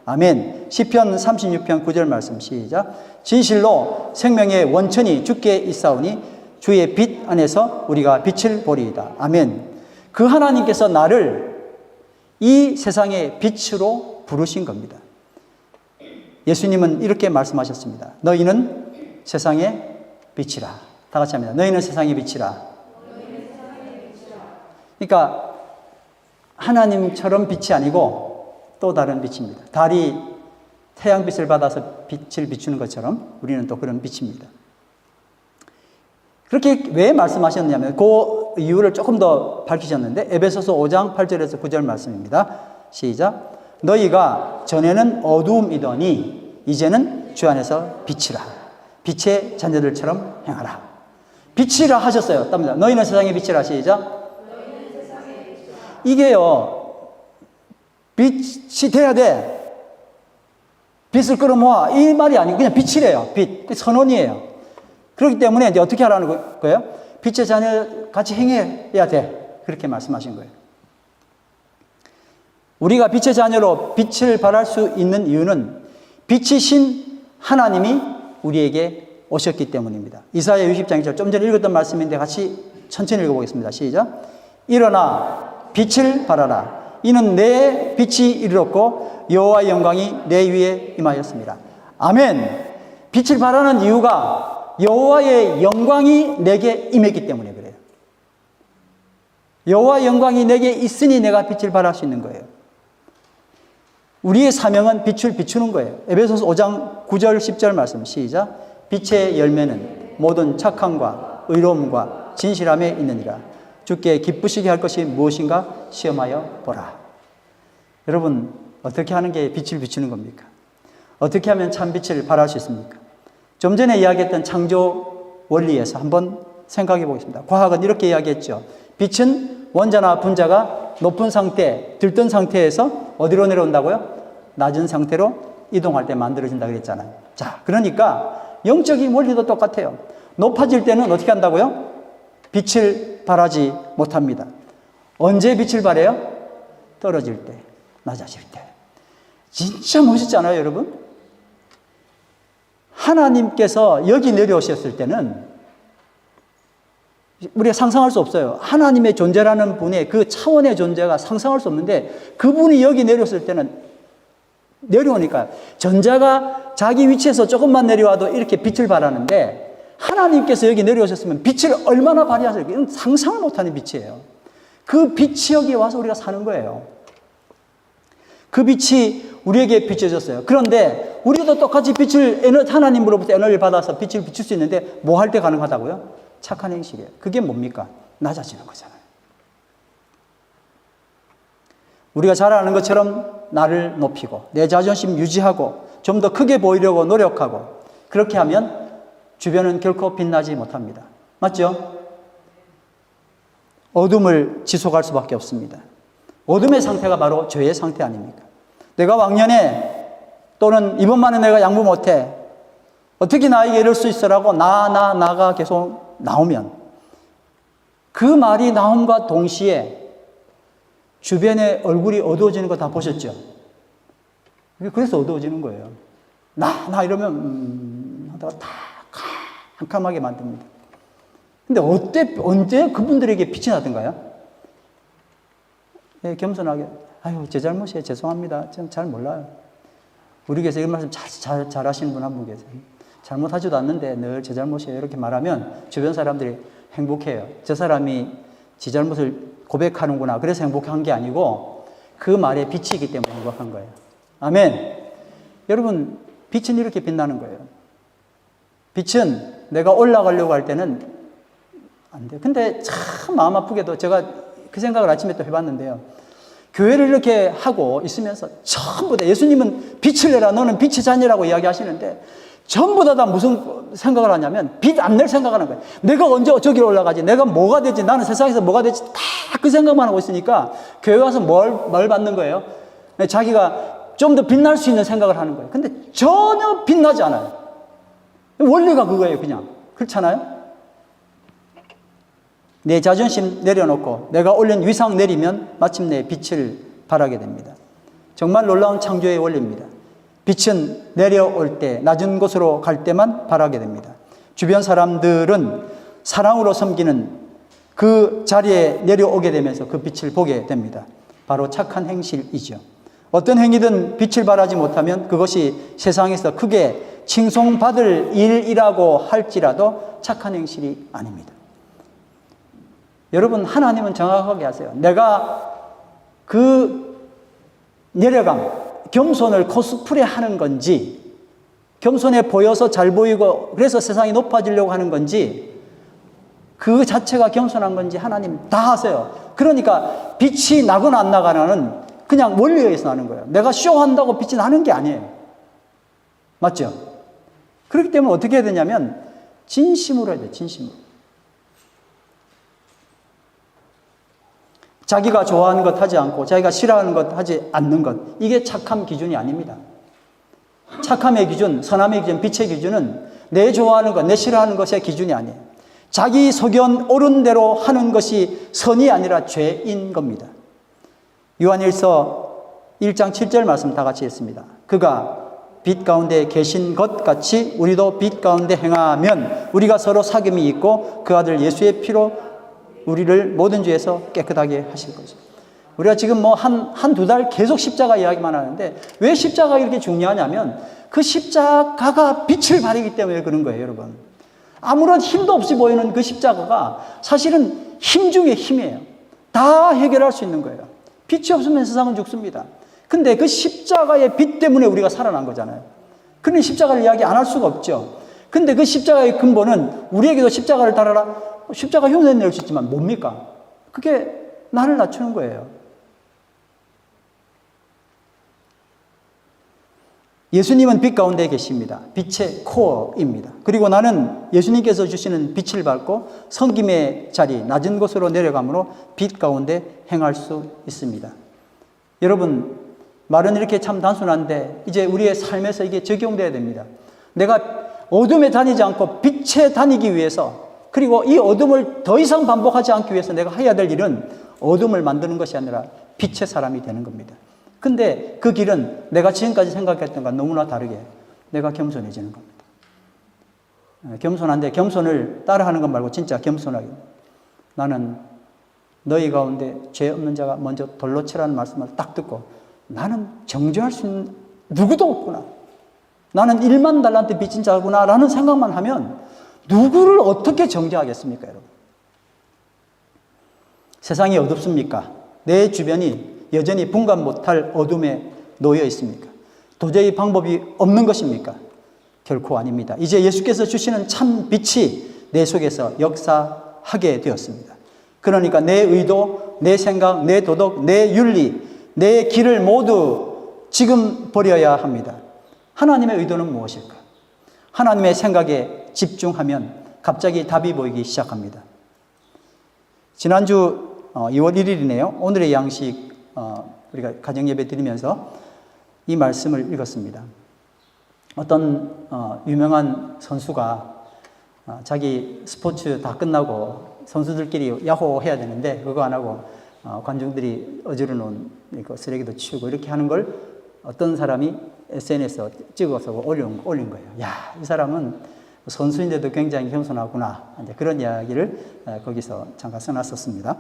S1: 아멘. 시편 36편 9절 말씀 시작. 진실로 생명의 원천이 주께 있사오니 주의 빛 안에서 우리가 빛을 보리이다. 아멘. 그 하나님께서 나를 이 세상의 빛으로 부르신 겁니다. 예수님은 이렇게 말씀하셨습니다. 너희는 세상의 빛이라. 다 같이 합니다. 너희는 세상의 빛이라. 그러니까 하나님처럼 빛이 아니고 또 다른 빛입니다. 달이 태양빛을 받아서 빛을 비추는 것처럼 우리는 또 그런 빛입니다. 그렇게 왜 말씀하셨냐면 그 이유를 조금 더 밝히셨는데 에베소서 5장 8절에서 9절 말씀입니다. 시작. 너희가 전에는 어두움이더니 이제는 주 안에서 빛이라. 빛의 자녀들처럼 행하라. 빛이라 하셨어요. 답니다. 너희는 세상의 빛이라. 시작. 이게요, 빛이 돼야 돼. 빛을 끌어모아. 이 말이 아니고 그냥 빛이래요. 빛. 선언이에요. 그렇기 때문에 이제 어떻게 하라는 거예요? 빛의 자녀 같이 행해야 돼. 그렇게 말씀하신 거예요. 우리가 빛의 자녀로 빛을 발할 수 있는 이유는 빛이신 하나님이 우리에게 오셨기 때문입니다. 이사야 60장 2절 좀 전에 읽었던 말씀인데 같이 천천히 읽어보겠습니다. 시작. 일어나 빛을 발하라. 이는 내 빛이 이르렀고 여호와의 영광이 내 위에 임하였습니다. 아멘. 빛을 발하는 이유가 여호와의 영광이 내게 임했기 때문에 그래요. 여호와의 영광이 내게 있으니 내가 빛을 발할 수 있는 거예요. 우리의 사명은 빛을 비추는 거예요. 에베소서 5장 9절 10절 말씀 시작. 빛의 열매는 모든 착함과 의로움과 진실함에 있느니라. 주께 기쁘시게 할 것이 무엇인가 시험하여 보라. 여러분, 어떻게 하는 게 빛을 비추는 겁니까? 어떻게 하면 참 빛을 발할 수 있습니까? 좀 전에 이야기했던 창조 원리에서 한번 생각해 보겠습니다. 과학은 이렇게 이야기했죠. 빛은 원자나 분자가 높은 상태, 들뜬 상태에서 어디로 내려온다고요? 낮은 상태로 이동할 때 만들어진다 그랬잖아요. 자, 그러니까 영적인 원리도 똑같아요. 높아질 때는 어떻게 한다고요? 빛을 발하지 못합니다. 언제 빛을 발해요? 떨어질 때, 낮아질 때. 진짜 멋있잖아요, 여러분? 하나님께서 여기 내려오셨을 때는 우리가 상상할 수 없어요. 하나님의 존재라는 분의 그 차원의 존재가 상상할 수 없는데 그분이 여기 내려왔을 때는 내려오니까 전자가 자기 위치에서 조금만 내려와도 이렇게 빛을 발하는데 하나님께서 여기 내려오셨으면 빛을 얼마나 발휘하실까? 이건 상상을 못하는 빛이에요. 그 빛이 여기 와서 우리가 사는 거예요. 그 빛이 우리에게 비춰졌어요. 그런데 우리도 똑같이 빛을 하나님으로부터 에너지를 받아서 빛을 비출 수 있는데 뭐 할 때 가능하다고요? 착한 행실이에요. 그게 뭡니까? 낮아지는 거잖아요. 우리가 잘 아는 것처럼 나를 높이고 내 자존심 유지하고 좀 더 크게 보이려고 노력하고 그렇게 하면 주변은 결코 빛나지 못합니다. 맞죠? 어둠을 지속할 수밖에 없습니다. 어둠의 상태가 바로 죄의 상태 아닙니까? 내가 왕년에 또는 이번만에 내가 양보 못해 어떻게 나에게 이럴 수 있어라고 나가 계속 나오면 그 말이 나옴과 동시에 주변의 얼굴이 어두워지는 거 다 보셨죠? 그래서 어두워지는 거예요. 나 이러면 하다가 다 캄캄하게 만듭니다. 근데 언제 그분들에게 빛이 나던가요? 네, 겸손하게 아유 제 잘못이에요. 죄송합니다. 전 잘 몰라요. 우리 교회에서 이런 말씀 잘 하시는 분 한 분 계세요. 잘못하지도 않는데 늘 제 잘못이에요. 이렇게 말하면 주변 사람들이 행복해요. 저 사람이 지 잘못을 고백하는구나. 그래서 행복한 게 아니고 그 말에 빛이 있기 때문에 행복한 거예요. 아멘. 여러분, 빛은 이렇게 빛나는 거예요. 빛은 내가 올라가려고 할 때는 안 돼요. 근데 참 마음 아프게도 제가 그 생각을 아침에 또 해봤는데요. 교회를 이렇게 하고 있으면서 전부 다 예수님은 빛을 내라 너는 빛의 자녀라고 이야기하시는데 전부 다 무슨 생각을 하냐면 빛 안 낼 생각을 하는 거예요. 내가 언제 저기로 올라가지? 내가 뭐가 되지? 나는 세상에서 뭐가 되지? 다 그 생각만 하고 있으니까 교회 와서 뭘 받는 거예요? 자기가 좀 더 빛날 수 있는 생각을 하는 거예요. 근데 전혀 빛나지 않아요. 원리가 그거예요, 그냥. 그렇잖아요? 내 자존심 내려놓고 내가 올린 위상 내리면 마침내 빛을 발하게 됩니다. 정말 놀라운 창조의 원리입니다. 빛은 내려올 때 낮은 곳으로 갈 때만 발하게 됩니다. 주변 사람들은 사랑으로 섬기는 그 자리에 내려오게 되면서 그 빛을 보게 됩니다. 바로 착한 행실이죠. 어떤 행위든 빛을 발하지 못하면 그것이 세상에서 크게 칭송받을 일이라고 할지라도 착한 행실이 아닙니다. 여러분, 하나님은 정확하게 하세요. 내가 그 내려감, 겸손을 코스프레 하는 건지, 겸손해 보여서 잘 보이고 그래서 세상이 높아지려고 하는 건지, 그 자체가 겸손한 건지 하나님 다 하세요. 그러니까 빛이 나거나 안 나거나는 그냥 원리에 의해서 나는 거예요. 내가 쇼한다고 빛이 나는 게 아니에요. 맞죠? 그렇기 때문에 어떻게 해야 되냐면 진심으로 해야 돼요. 진심으로. 자기가 좋아하는 것 하지 않고 자기가 싫어하는 것 하지 않는 것, 이게 착함 기준이 아닙니다. 착함의 기준, 선함의 기준, 빛의 기준은 내 좋아하는 것, 내 싫어하는 것의 기준이 아니에요. 자기 소견 옳은 대로 하는 것이 선이 아니라 죄인 겁니다. 요한일서 1장 7절 말씀 다 같이 했습니다. 그가 빛 가운데 계신 것 같이 우리도 빛 가운데 행하면 우리가 서로 사귐이 있고 그 아들 예수의 피로 우리를 모든 죄에서 깨끗하게 하실 것입니다. 우리가 지금 뭐 한두 달 계속 십자가 이야기만 하는데 왜 십자가가 이렇게 중요하냐면 그 십자가가 빛을 발하기 때문에 그런 거예요, 여러분. 아무런 힘도 없이 보이는 그 십자가가 사실은 힘 중에 힘이에요. 다 해결할 수 있는 거예요. 빛이 없으면 세상은 죽습니다. 근데 그 십자가의 빛 때문에 우리가 살아난 거잖아요. 그러니 십자가를 이야기 안 할 수가 없죠. 근데 그 십자가의 근본은 우리에게도 십자가를 달아라. 십자가 흉내 낼 수 있지만 뭡니까? 그게 나를 낮추는 거예요. 예수님은 빛 가운데 계십니다. 빛의 코어입니다. 그리고 나는 예수님께서 주시는 빛을 밟고 섬김의 자리, 낮은 곳으로 내려감으로 빛 가운데 행할 수 있습니다. 여러분, 말은 이렇게 참 단순한데 이제 우리의 삶에서 이게 적용돼야 됩니다. 내가 어둠에 다니지 않고 빛에 다니기 위해서, 그리고 이 어둠을 더 이상 반복하지 않기 위해서 내가 해야 될 일은 어둠을 만드는 것이 아니라 빛의 사람이 되는 겁니다. 근데 그 길은 내가 지금까지 생각했던 것과 너무나 다르게 내가 겸손해지는 겁니다. 겸손한데 겸손을 따라하는 것 말고 진짜 겸손하게, 나는 너희 가운데 죄 없는 자가 먼저 돌로 치라는 말씀을 딱 듣고 나는 정죄할 수 있는 누구도 없구나, 나는 1만 달란트 빚진 자구나 라는 생각만 하면 누구를 어떻게 정죄하겠습니까, 여러분? 세상이 어둡습니까? 내 주변이 여전히 분간 못할 어둠에 놓여 있습니까? 도저히 방법이 없는 것입니까? 결코 아닙니다. 이제 예수께서 주시는 참 빛이 내 속에서 역사하게 되었습니다. 그러니까 내 의도, 내 생각, 내 도덕, 내 윤리, 내 길을 모두 지금 버려야 합니다. 하나님의 의도는 무엇일까? 하나님의 생각에 집중하면 갑자기 답이 보이기 시작합니다. 지난주 2월 1일이네요. 오늘의 양식 우리가 가정예배 드리면서 이 말씀을 읽었습니다. 어떤 유명한 선수가 자기 스포츠 다 끝나고 선수들끼리 야호 해야 되는데 그거 안 하고 관중들이 어지러 놓은 쓰레기도 치우고 이렇게 하는 걸 어떤 사람이 SNS에 찍어서 올린 거예요. 야, 이 사람은 선수인데도 굉장히 겸손하구나. 이제 그런 이야기를 거기서 잠깐 써놨었습니다.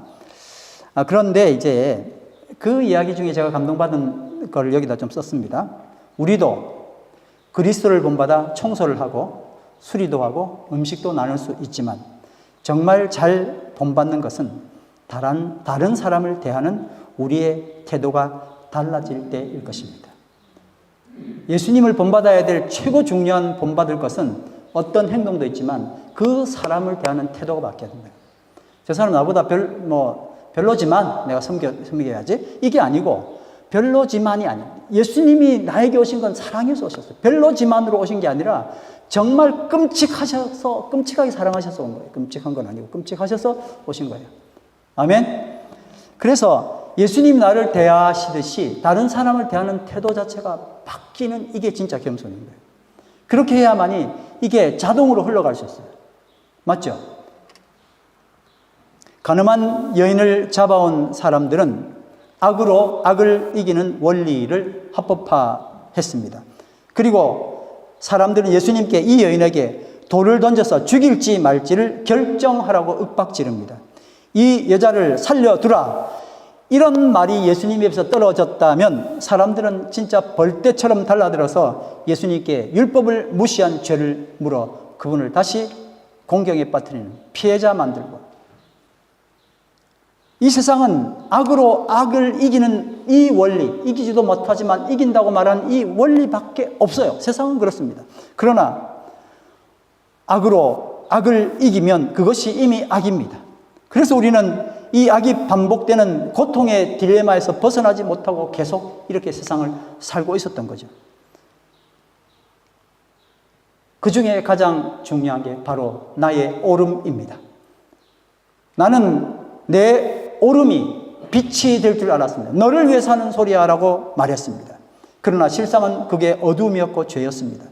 S1: 그런데 이제 그 이야기 중에 제가 감동받은 걸 여기다 좀 썼습니다. 우리도 그리스도를 본받아 청소를 하고 수리도 하고 음식도 나눌 수 있지만 정말 잘 본받는 것은 다른 사람을 대하는 우리의 태도가 달라질 때일 것입니다. 예수님을 본받아야 될 최고 중요한 본받을 것은 어떤 행동도 있지만 그 사람을 대하는 태도가 바뀌어야 된다. 저 사람 나보다 별로지만 내가 섬겨야지. 이게 아니고 별로지만이 아니에요. 예수님이 나에게 오신 건 사랑해서 오셨어요. 별로지만으로 오신 게 아니라 정말 끔찍하게 사랑하셔서 온 거예요. 끔찍한 건 아니고 끔찍하셔서 오신 거예요. 아멘? 그래서 예수님이 나를 대하시듯이 다른 사람을 대하는 태도 자체가 바뀌는, 이게 진짜 겸손인 거예요. 그렇게 해야만이 이게 자동으로 흘러갈 수 있어요. 맞죠? 가늠한 여인을 잡아온 사람들은 악으로 악을 이기는 원리를 합법화했습니다. 그리고 사람들은 예수님께 이 여인에게 돌을 던져서 죽일지 말지를 결정하라고 윽박지릅니다. 이 여자를 살려두라. 이런 말이 예수님 입에서 떨어졌다면 사람들은 진짜 벌떼처럼 달라들어서 예수님께 율법을 무시한 죄를 물어 그분을 다시 공경에 빠뜨리는 피해자 만들고, 이 세상은 악으로 악을 이기는 이 원리, 이기지도 못하지만 이긴다고 말하는 이 원리밖에 없어요. 세상은 그렇습니다. 그러나 악으로 악을 이기면 그것이 이미 악입니다. 그래서 우리는 이 악이 반복되는 고통의 딜레마에서 벗어나지 못하고 계속 이렇게 세상을 살고 있었던 거죠. 그 중에 가장 중요한 게 바로 나의 오름입니다. 나는 내 오름이 빛이 될 줄 알았습니다. 너를 위해서 하는 소리야 라고 말했습니다. 그러나 실상은 그게 어둠이었고 죄였습니다.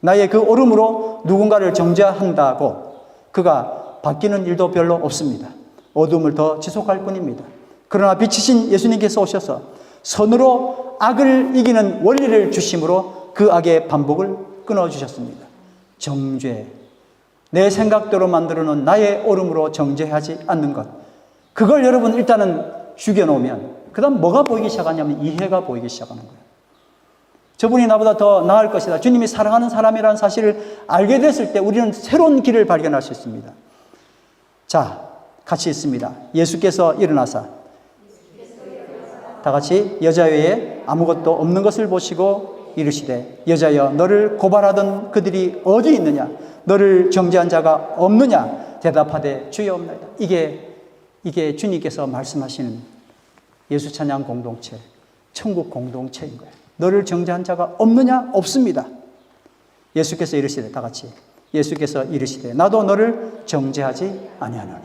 S1: 나의 그 오름으로 누군가를 정죄한다고 그가 바뀌는 일도 별로 없습니다. 어둠을 더 지속할 뿐입니다. 그러나 빛이신 예수님께서 오셔서 선으로 악을 이기는 원리를 주심으로 그 악의 반복을 끊어주셨습니다. 정죄, 내 생각대로 만들어 놓은 나의 오름으로 정죄하지 않는 것, 그걸 여러분 일단은 죽여놓으면 그 다음 뭐가 보이기 시작하냐면 이해가 보이기 시작하는 거예요. 저분이 나보다 더 나을 것이다. 주님이 사랑하는 사람이라는 사실을 알게 됐을 때 우리는 새로운 길을 발견할 수 있습니다. 자, 같이 있습니다. 예수께서 일어나사 다 같이 여자 외에 아무것도 없는 것을 보시고 이르시되 여자여 너를 고발하던 그들이 어디 있느냐? 너를 정죄한 자가 없느냐? 대답하되 주여 없나이다. 이게 주님께서 말씀하시는 예수 찬양 공동체, 천국 공동체인 거예요. 너를 정죄한 자가 없느냐? 없습니다. 예수께서 이르시되 다 같이 예수께서 이르시되 나도 너를 정죄하지 아니하노니.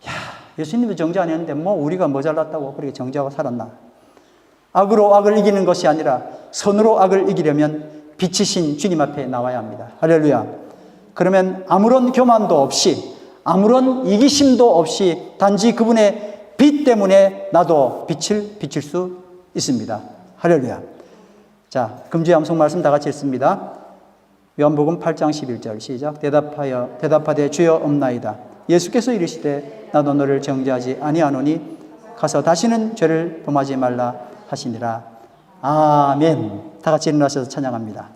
S1: 야, 예수님도 정죄 안 했는데 뭐 우리가 뭐 잘났다고 그렇게 정죄하고 살았나? 악으로 악을 이기는 것이 아니라 선으로 악을 이기려면 빛이신 주님 앞에 나와야 합니다. 할렐루야. 그러면 아무런 교만도 없이 아무런 이기심도 없이 단지 그분의 빛 때문에 나도 빛을 비칠 수 있습니다. 할렐루야. 자, 금주의 암송 말씀 다 같이 읽습니다. 요한복음 8장 11절 시작. 대답하되 주여 없나이다. 예수께서 이르시되 나도 너를 정죄하지 아니하노니 가서 다시는 죄를 범하지 말라 하시니라. 아멘. 다 같이 일어나셔서 찬양합니다.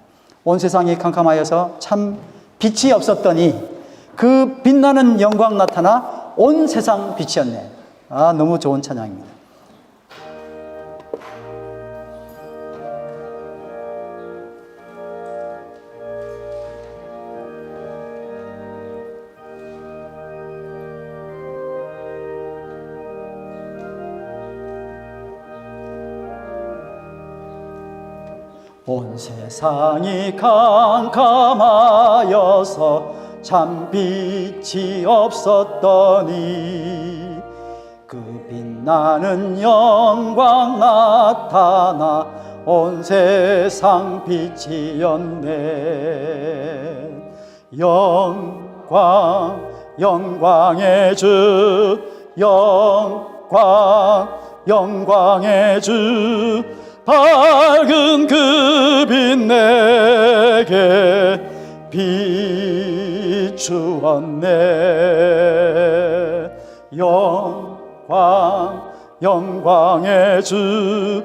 S1: 온 세상이 캄캄하여서 참 빛이 없었더니 그 빛나는 영광 나타나 온 세상 빛이었네. 아, 너무 좋은 찬양입니다. 온 세상이 캄캄하여서 참 빛이 없었더니 그 빛나는 영광 나타나 온 세상 빛이었네. 영광의 주, 영광의 주, 밝은 그 빛 내게 비추었네. 영광의 주,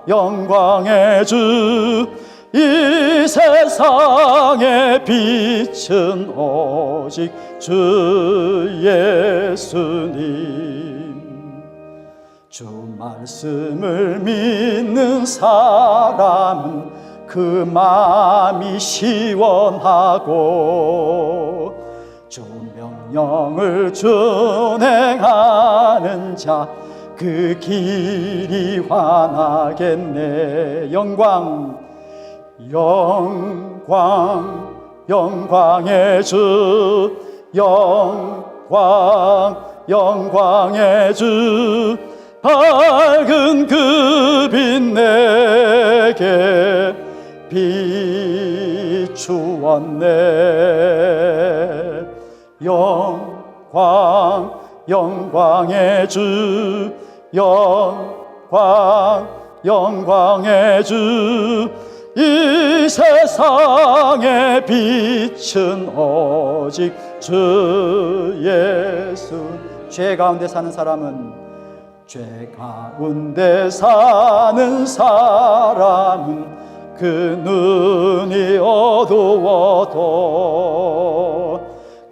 S1: 영광의 주, 이 세상의 빛은 오직 주 예수님. 주 말씀을 믿는 사람은 그 마음이 시원하고 주 명령을 준행하는 자 그 길이 환하겠네. 영광의 주, 영광의 주, 밝은 그 빛 내게 비추었네. 영광의 주, 영광의 주, 이 세상의 빛은 오직 주 예수. 죄 가운데 사는 사람은 그 눈이 어두워도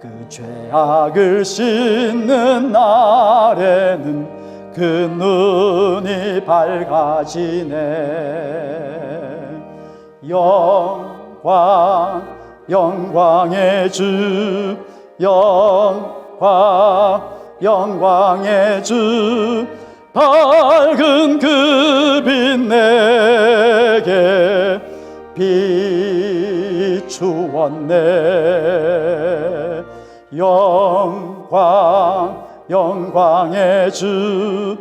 S1: 그 죄악을 씻는 날에는 그 눈이 밝아지네. 영광의 주, 영광의 주, 밝은 그 빛 내게 비추었네. 영광의 주,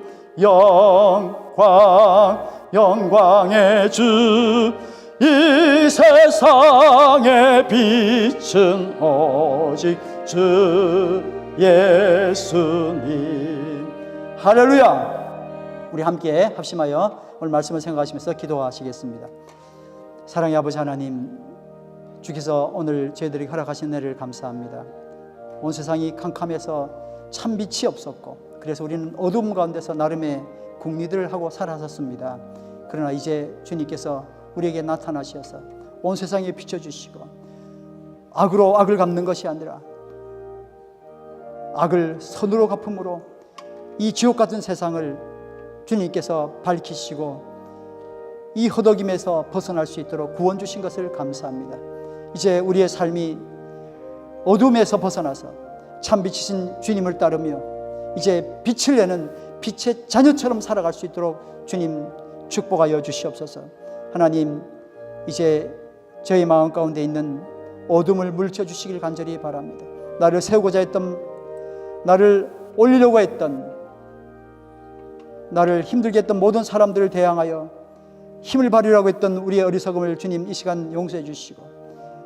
S1: 영광의 주, 이 세상의 빛은 오직 주 예수님. 할렐루야. 우리 함께 합심하여 오늘 말씀을 생각하시면서 기도하시겠습니다. 사랑의 아버지 하나님, 주께서 오늘 저희들에게 허락하신 은혜를 감사합니다. 온 세상이 캄캄해서 참 빛이 없었고, 그래서 우리는 어둠 가운데서 나름의 궁리들을 하고 살았었습니다. 그러나 이제 주님께서 우리에게 나타나셔서 온 세상에 비춰주시고, 악으로 악을 갚는 것이 아니라 악을 선으로 갚음으로 이 지옥 같은 세상을 주님께서 밝히시고 이 허덕임에서 벗어날 수 있도록 구원 주신 것을 감사합니다. 이제 우리의 삶이 어둠에서 벗어나서 참빛이신 주님을 따르며 이제 빛을 내는 빛의 자녀처럼 살아갈 수 있도록 주님 축복하여 주시옵소서. 하나님, 이제 저희 마음 가운데 있는 어둠을 물려주시길 간절히 바랍니다. 나를 세우고자 했던, 나를 올리려고 했던, 나를 힘들게 했던 모든 사람들을 대항하여 힘을 발휘하고 했던 우리의 어리석음을 주님 이 시간 용서해 주시고,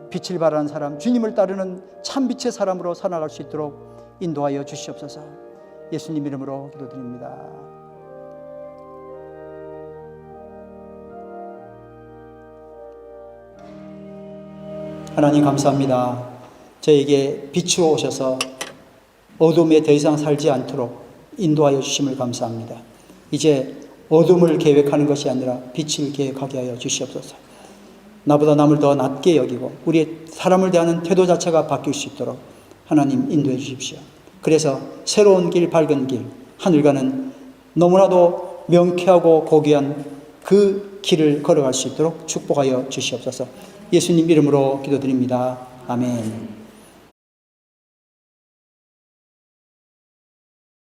S1: 빛을 발하는 사람, 주님을 따르는 참빛의 사람으로 살아갈 수 있도록 인도하여 주시옵소서. 예수님 이름으로 기도드립니다. 하나님 감사합니다. 저에게 빛으로 오셔서 어둠에 더 이상 살지 않도록 인도하여 주심을 감사합니다. 이제 어둠을 계획하는 것이 아니라 빛을 계획하게 하여 주시옵소서. 나보다 남을 더 낮게 여기고 우리의 사람을 대하는 태도 자체가 바뀔 수 있도록 하나님 인도해 주십시오. 그래서 새로운 길, 밝은 길, 하늘과는 너무나도 명쾌하고 고귀한 그 길을 걸어갈 수 있도록 축복하여 주시옵소서. 예수님 이름으로 기도드립니다. 아멘.